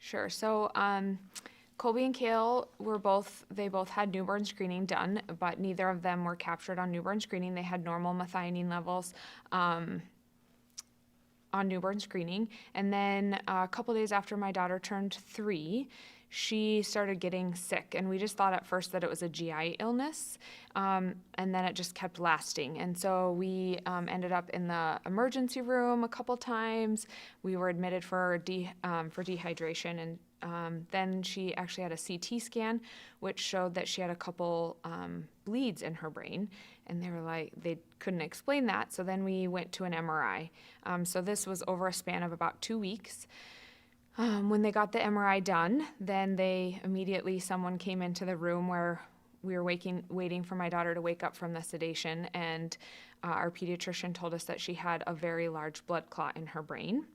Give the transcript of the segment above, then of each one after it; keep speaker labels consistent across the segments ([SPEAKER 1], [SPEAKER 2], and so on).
[SPEAKER 1] Sure. So, Colbie and Cayle they both had newborn screening done, but neither of them were captured on newborn screening. They had normal methionine levels on newborn screening. And then a couple days after my daughter turned 3, she started getting sick. And we just thought at first that it was a GI illness. And then it just kept lasting. And so we ended up in the emergency room a couple times. We were admitted for dehydration. And then she actually had a CT scan, which showed that she had a couple bleeds in her brain. And they couldn't explain that. So then we went to an MRI. So this was over a span of about 2 weeks. When they got the MRI done, then someone came into the room where we were waiting for my daughter to wake up from the sedation. And our pediatrician told us that she had a very large blood clot in her brain.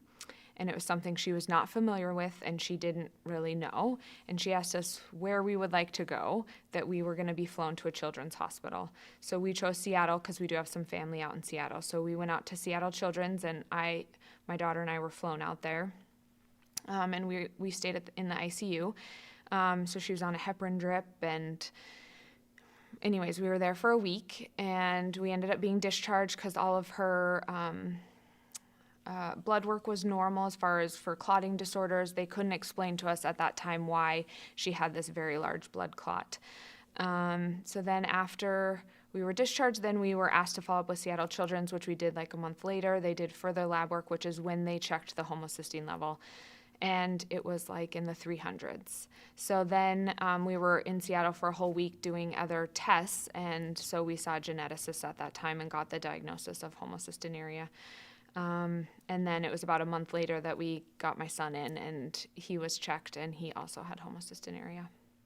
[SPEAKER 1] And it was something she was not familiar with and she didn't really know. And she asked us where we would like to go, that we were going to be flown to a children's hospital. So we chose Seattle because we do have some family out in Seattle. So we went out to Seattle Children's and my daughter and I were flown out there. And we stayed in the ICU. So she was on a heparin drip and anyways, we were there for a week and we ended up being discharged because all of her blood work was normal as far as for clotting disorders. They couldn't explain to us at that time why she had this very large blood clot. So then after we were discharged, then we were asked to follow up with Seattle Children's, which we did like a month later. They did further lab work, which is when they checked the homocysteine level. And it was like in the 300s. So then we were in Seattle for a whole week doing other tests. And so we saw a geneticist at that time and got the diagnosis of homocystinuria. And then it was about a month later that we got my son in and he was checked and he also had homocystinuria.